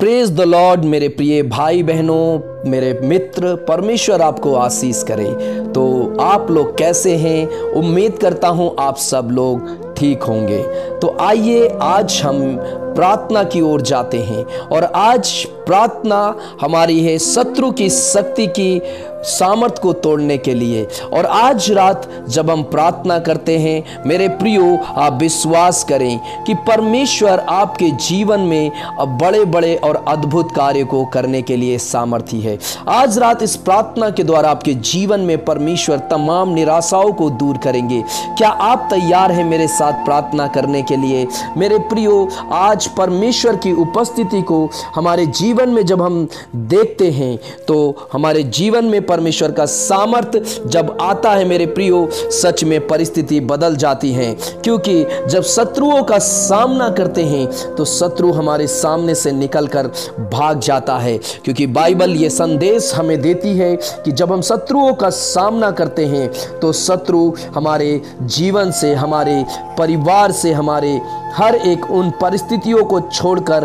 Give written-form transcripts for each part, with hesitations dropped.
Praise the Lord मेरे प्रिय भाई बहनों, मेरे मित्र, परमेश्वर आपको आशीष करे। तो आप लोग कैसे हैं? उम्मीद करता हूं आप सब लोग ठीक होंगे। तो आइए आज हम प्रार्थना की ओर जाते हैं और आज प्रार्थना हमारी है शत्रु की शक्ति की सामर्थ को तोड़ने के लिए। और आज रात जब हम प्रार्थना करते हैं मेरे प्रियो, आप विश्वास करें कि परमेश्वर आपके जीवन में बड़े बड़े और अद्भुत कार्य को करने के लिए सामर्थी है। आज रात इस प्रार्थना के द्वारा आपके जीवन में परमेश्वर तमाम निराशाओं को दूर करेंगे। क्या आप तैयार हैं मेरे साथ प्रार्थना करने के लिए? मेरे प्रियो, आज परमेश्वर की उपस्थिति को हमारे जीवन में जब हम देखते हैं तो हमारे जीवन में परमेश्वर का सामर्थ जब आता है मेरे प्रियो, सच में परिस्थिति बदल जाती है। क्योंकि जब शत्रुओं का सामना करते हैं तो शत्रु हमारे सामने से निकलकर भाग जाता है। क्योंकि बाइबल ये संदेश हमें देती है कि जब हम शत्रुओं का सामना करते हैं तो शत्रु हमारे जीवन से, हमारे परिवार से, हमारे हर एक उन परिस्थितियों को छोड़कर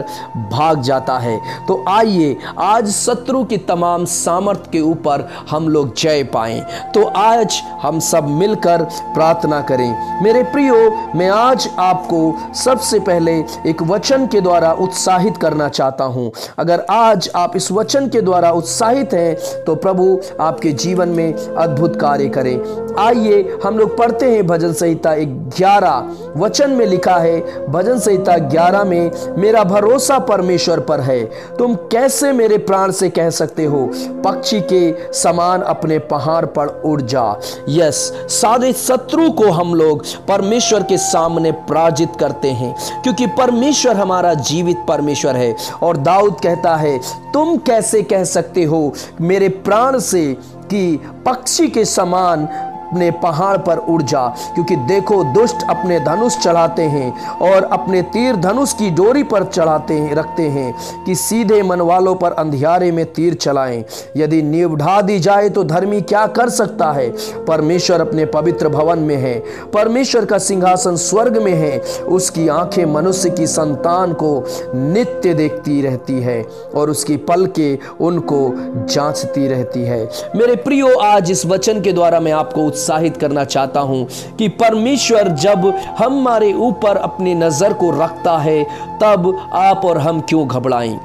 भाग जाता है। तो आइए आज शत्रु की तमाम सामर्थ के ऊपर हम लोग जय पाएं। तो आज हम सब मिलकर प्रार्थना करें। मेरे प्रियो, मैं आज आपको सबसे पहले एक वचन के द्वारा उत्साहित करना चाहता हूं। अगर आज आप इस वचन के द्वारा उत्साहित हैं तो प्रभु आपके जीवन में अद्भुत कार्य करें। आइए हम लोग पढ़ते हैं भजन संहिता 11 वचन में लिखा है, भजन संहिता 11 में, मेरा भरोसा परमेश्वर पर है। तुम कैसे मेरे प्राण से कह सकते हो, पक्षी के समान अपने पहाड़ पर उड़ जा। यस, सारे शत्रु को हम लोग परमेश्वर के सामने पराजित करते हैं क्योंकि परमेश्वर हमारा जीवित परमेश्वर है। और दाऊद कहता है, तुम कैसे कह सकते हो मेरे प्राण से कि पक्षी के समान अपने पहाड़ पर उड़ जा। क्योंकि देखो, दुष्ट अपने धनुष चढ़ाते हैं और अपने तीर धनुष की डोरी पर चढ़ाते हैं, रखते हैं कि सीधे मन वालों पर अंधियारे में तीर चलाएं। यदि नींव ढा दी जाए तो धर्मी क्या कर सकता है? परमेश्वर अपने पवित्र भवन में है, परमेश्वर का सिंहासन स्वर्ग में है। उसकी आंखें मनुष्य की संतान को नित्य देखती रहती है और उसकी पलकें उनको जांचती रहती है। मेरे प्रियो, आज इस वचन के द्वारा मैं आपको उत्साहित करना चाहता हूं कि परमेश्वर जब हमारे ऊपर अपनी नजर को रखता है तब आप और हम क्यों घबराएं।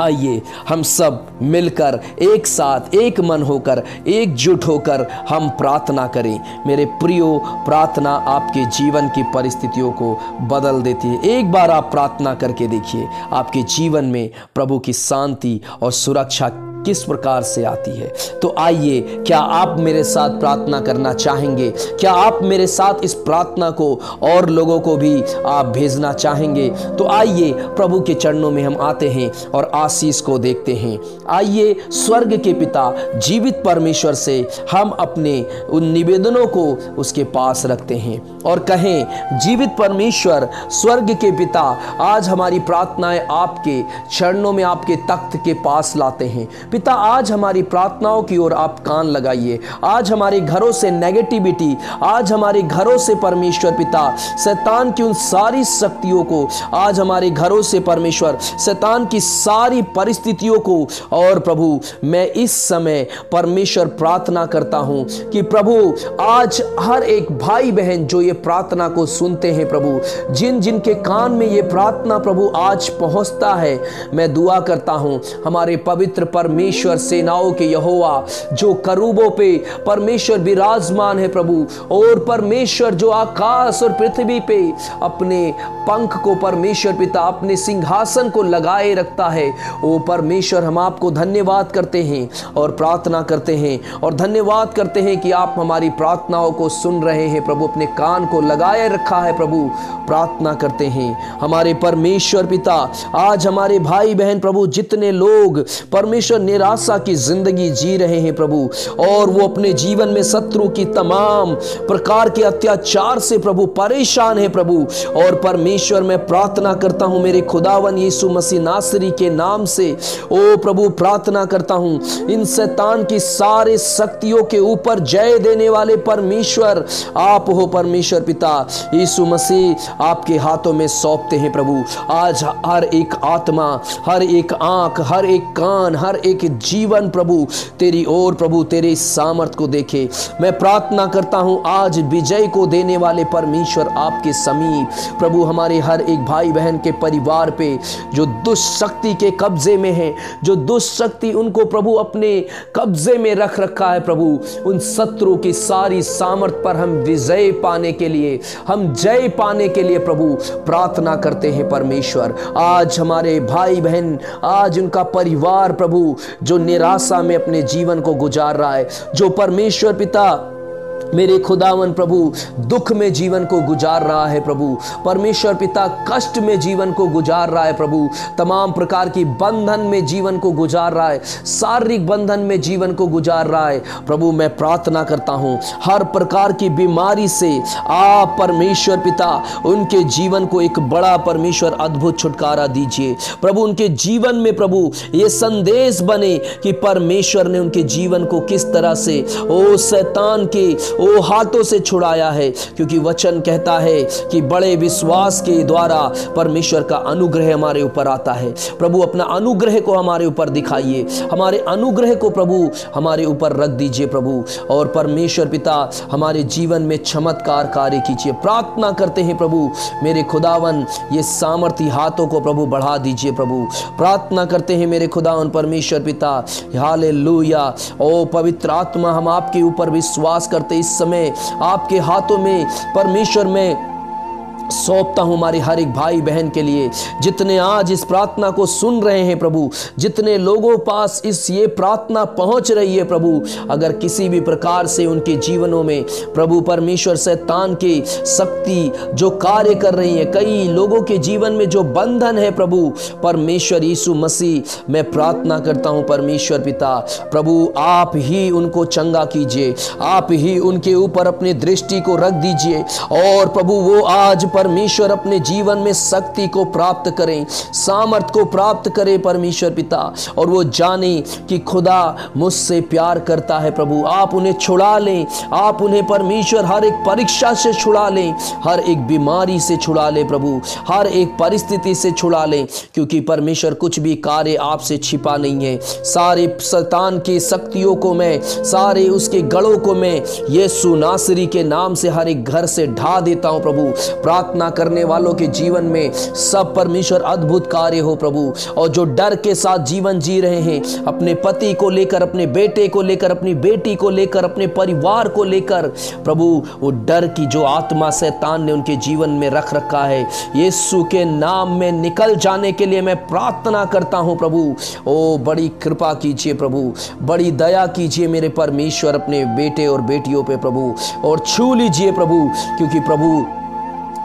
आइए हम सब मिलकर एक साथ, एक मन होकर, एकजुट होकर हम प्रार्थना करें। मेरे प्रियो, प्रार्थना आपके जीवन की परिस्थितियों को बदल देती है। एक बार आप प्रार्थना करके देखिए, आपके जीवन में प्रभु की शांति और सुरक्षा किस प्रकार से आती है। तो आइए, क्या आप मेरे साथ प्रार्थना करना चाहेंगे? क्या आप मेरे साथ इस प्रार्थना को और लोगों को भी आप भेजना चाहेंगे? तो आइए प्रभु के चरणों में हम आते हैं और आशीष को देखते हैं। आइए स्वर्ग के पिता, जीवित परमेश्वर से हम अपने उन निवेदनों को उसके पास रखते हैं और कहें, जीवित परमेश्वर, स्वर्ग के पिता, आज हमारी प्रार्थनाएं आपके चरणों में, आपके तख्त के पास लाते हैं। पिता, आज हमारी प्रार्थनाओं की ओर आप कान लगाइए। आज हमारे घरों से नेगेटिविटी, आज हमारे घरों से परमेश्वर पिता शैतान की उन सारी शक्तियों को, आज हमारे घरों से परमेश्वर शैतान की सारी परिस्थितियों को, और प्रभु मैं इस समय परमेश्वर प्रार्थना करता हूं कि प्रभु आज हर एक भाई बहन जो ये प्रार्थना को सुनते हैं प्रभु, जिन जिन के कान में ये प्रार्थना प्रभु आज पहुंचता है, मैं दुआ करता हूं हमारे पवित्र परमेश्वर सेनाओं के यहोवा जो करूबों पे परमेश्वर विराजमान है प्रभु, और परमेश्वर जो आकाश और पृथ्वी पे अपने पंख को परमेश्वर पिता अपने सिंहासन को लगाए रखता है, वो परमेश्वर हम आपको धन्यवाद करते हैं और प्रार्थना करते हैं और धन्यवाद करते हैं कि आप हमारी प्रार्थनाओं को सुन रहे हैं प्रभु, अपने कान को लगाए रखा है प्रभु। प्रार्थना करते हैं हमारे परमेश्वर पिता, आज हमारे भाई बहन प्रभु, जितने लोग परमेश्वर निराशा की जिंदगी जी रहे हैं प्रभु, और वो अपने जीवन में शत्रु की तमाम प्रकार के अत्याचार से प्रभु परेशान है प्रभु। और परमेश्वर मैं प्रार्थना करता हूं मेरे खुदावन यीशु मसीह नासरी के नाम से, ओ प्रभु प्रार्थना करता हूं इन शैतान की सारे शक्तियों के ऊपर जय देने वाले परमेश्वर आप हो। परमेश्वर पिता यीशु मसीह आपके हाथों में सौंपते हैं प्रभु। आज हर एक आत्मा, हर एक आंख, हर एक कान, हर एक जीवन प्रभु तेरी ओर प्रभु तेरे सामर्थ को देखे। मैं प्रार्थना करता हूं आज विजय को देने वाले परमेश्वर आपके समीप प्रभु हमारे हर एक भाई बहन के परिवार पे जो दुष्ट शक्ति के कब्जे में है, जो दुष्ट शक्ति उनको प्रभु अपने कब्जे में रख रखा है प्रभु, उन शत्रु की सारी सामर्थ पर हम विजय पाने के लिए, हम जय पाने के लिए प्रभु प्रार्थना करते हैं परमेश्वर। आज हमारे भाई बहन, आज उनका परिवार प्रभु जो निराशा में अपने जीवन को गुजार रहा है, जो परमेश्वर पिता मेरे खुदावन प्रभु दुख में जीवन को गुजार रहा है प्रभु, परमेश्वर पिता कष्ट में जीवन को गुजार रहा है प्रभु, तमाम प्रकार की बंधन में जीवन को गुजार रहा है, शारीरिक बंधन में जीवन को गुजार रहा है प्रभु, मैं प्रार्थना करता हूं हर प्रकार की बीमारी से आप परमेश्वर पिता उनके जीवन को एक बड़ा परमेश्वर अद्भुत छुटकारा दीजिए प्रभु। उनके जीवन में प्रभु ये संदेश बने कि परमेश्वर ने उनके जीवन को किस तरह से ओ शैतान के ओ हाथों से छुड़ाया है, क्योंकि वचन कहता है कि बड़े विश्वास के द्वारा परमेश्वर का अनुग्रह हमारे ऊपर आता है प्रभु। अपना अनुग्रह को हमारे ऊपर दिखाइए, हमारे अनुग्रह को प्रभु हमारे ऊपर रख दीजिए प्रभु, और परमेश्वर पिता हमारे जीवन में चमत्कार कार्य कीजिए। प्रार्थना करते हैं प्रभु मेरे खुदावन ये सामर्थी हाथों को प्रभु बढ़ा दीजिए प्रभु। प्रार्थना करते हैं मेरे खुदावन परमेश्वर पिता, हालेलुया। ओ पवित्र आत्मा हम आपके ऊपर विश्वास करते इस समय आपके हाथों में परमेश्वर में सौंपता हूं हमारे हर एक भाई बहन के लिए, जितने आज इस प्रार्थना को सुन रहे हैं प्रभु, जितने लोगों पास इस ये प्रार्थना पहुंच रही है प्रभु, अगर किसी भी प्रकार से उनके जीवनों में प्रभु परमेश्वर शैतान की शक्ति जो कार्य कर रही है, कई लोगों के जीवन में जो बंधन है प्रभु परमेश्वर यीशु मसीह, मैं प्रार्थना करता हूं परमेश्वर पिता प्रभु आप ही उनको चंगा कीजिए, आप ही उनके ऊपर अपनी दृष्टि को रख दीजिए, और प्रभु वो आज परमेश्वर अपने जीवन में शक्ति को प्राप्त करें, सामर्थ को प्राप्त करें परमेश्वर पिता, और वो जाने कि खुदा मुझसे प्यार करता है प्रभु। आप उन्हें छुड़ा लें, आप उन्हें परमेश्वर हर एक परीक्षा से छुड़ा लें, हर एक बीमारी से छुड़ा लें प्रभु, हर एक परिस्थिति से छुड़ा लें, क्योंकि परमेश्वर कुछ भी कार्य आपसे छिपा नहीं है। सारे शैतान की शक्तियों को मैं, सारे उसके गढ़ों को मैं यीशु नासरी के नाम से हर एक घर से ढा देता हूं प्रभु। प्रार्थना करने वालों के जीवन में सब परमेश्वर अद्भुत कार्य हो प्रभु, और जो डर के साथ जीवन जी रहे हैं, अपने पति को लेकर, अपने बेटे को लेकर, अपनी बेटी को लेकर, अपने परिवार को लेकर प्रभु, वो डर की जो आत्मा शैतान ने उनके जीवन में रख रखा है, यीशु के नाम में निकल जाने के लिए मैं प्रार्थना करता हूं प्रभु। ओ बड़ी कृपा कीजिए प्रभु, बड़ी दया कीजिए मेरे परमेश्वर अपने बेटे और बेटियों पे प्रभु, और छू लीजिए प्रभु, क्योंकि प्रभु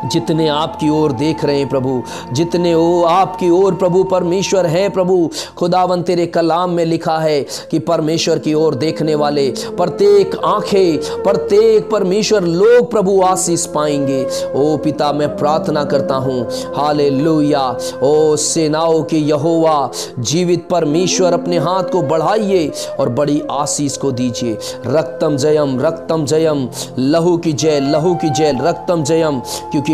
जितने आपकी ओर देख रहे हैं प्रभु, जितने वो आपकी ओर प्रभु परमेश्वर है प्रभु, खुदावन तेरे कलाम में लिखा है कि परमेश्वर की ओर देखने वाले प्रत्येक आंखें, प्रत्येक परमेश्वर लोग प्रभु आशीष पाएंगे। ओ पिता मैं प्रार्थना करता हूँ, हालेलुया। ओ सेनाओं के यहोवा जीवित परमेश्वर अपने हाथ को बढ़ाइए और बड़ी आशीष को दीजिए। रक्तम जयम, लहू की जय, लहू की जय, रक्तम जयम, क्योंकि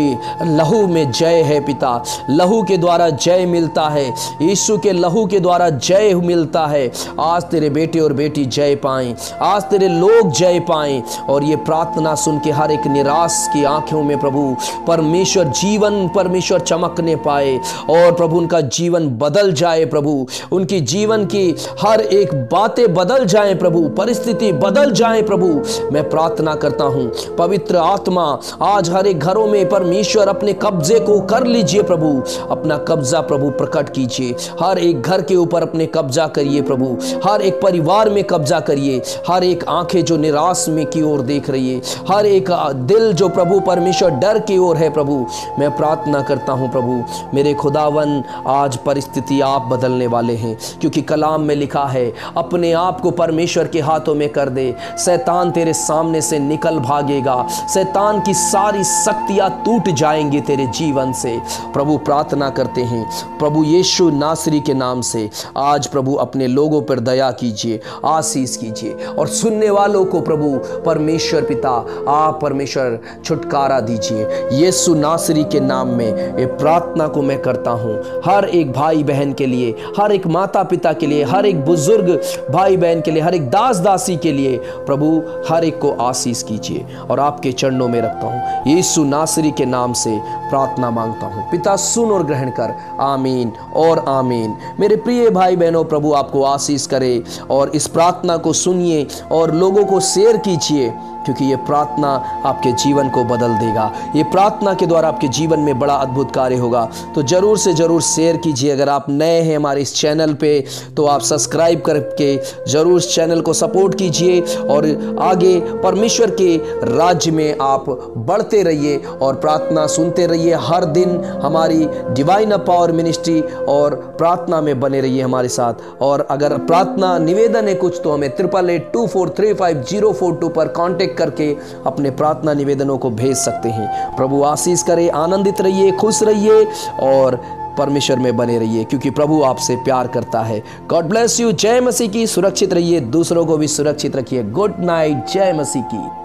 लहू में जय है पिता, लहू के द्वारा जय मिलता है, यीशु के लहू के द्वारा जय मिलता है। आज तेरे बेटे और बेटी जय पाएं, आज तेरे लोग जय पाएं, और ये प्रार्थना सुन के हर एक निराश की आंखों में प्रभु परमेश्वर जीवन परमेश्वर चमकने पाए, और प्रभु उनका जीवन बदल जाए प्रभु, उनकी जीवन की हर एक बातें बदल जाएं प्रभु, परिस्थिति बदल जाए प्रभु। मैं प्रार्थना करता हूं पवित्र आत्मा आज हर एक घरों में परमेश्वर अपने कब्जे को कर लीजिए प्रभु, अपना कब्जा प्रभु प्रकट कीजिए। हर एक घर के ऊपर अपने कब्जा करिए प्रभु, हर एक परिवार में कब्जा करिए। हर एक आंखें जो निराश में की ओर देख रही है, हर एक दिल जो प्रभु परमेश्वर डर की ओर है प्रभु, मैं प्रार्थना करता हूं प्रभु मेरे खुदावन, आज परिस्थिति आप बदलने वाले हैं, क्योंकि कलाम में लिखा है अपने आप को परमेश्वर के हाथों में कर दे, शैतान तेरे सामने से निकल भागेगा, शैतान की सारी शक्तियां टूट जाएंगी तेरे जीवन से। प्रभु प्रार्थना करते हैं प्रभु यीशु नासरी के नाम से, आज प्रभु अपने लोगों पर दया कीजिए, आशीष कीजिए, और सुनने वालों को प्रभु परमेश्वर पिता आप परमेश्वर छुटकारा दीजिए। यीशु नासरी के नाम में ये प्रार्थना को मैं करता हूँ, हर एक भाई बहन के लिए, हर एक माता पिता के लिए, हर एक बुजुर्ग भाई बहन के लिए, हर एक दास दासी के लिए प्रभु हर एक को आशीष कीजिए, और आपके चरणों में रखता हूँ। यीशु नासरी के नाम से प्रार्थना मांगता हूँ पिता, सुन और ग्रहण कर, आमीन और आमीन। मेरे प्रिय भाई बहनों, प्रभु आपको आशीष करे, और इस प्रार्थना को सुनिए और लोगों को शेयर कीजिए, क्योंकि ये प्रार्थना आपके जीवन को बदल देगा। ये प्रार्थना के द्वारा आपके जीवन में बड़ा अद्भुत कार्य होगा। तो जरूर से जरूर शेयर कीजिए। अगर आप नए हैं हमारे इस चैनल पे तो आप सब्सक्राइब करके जरूर इस चैनल को सपोर्ट कीजिए, और आगे परमेश्वर के राज्य में आप बढ़ते रहिए और प्रार्थना सुनते रहिए। हर दिन हमारी डिवाइन पावर मिनिस्ट्री और प्रार्थना में बने रहिए हमारे साथ। और अगर प्रार्थना निवेदन है कुछ, तो हमें 8882435042 पर कॉन्टेक्ट करके अपने प्रार्थना निवेदनों को भेज सकते हैं। प्रभु आशीष करे, आनंदित रहिए, खुश रहिए और परमेश्वर में बने रहिए, क्योंकि प्रभु आपसे प्यार करता है। God bless you. जय मसीह की। सुरक्षित रहिए, दूसरों को भी सुरक्षित रखिए। Good night. जय मसीह की।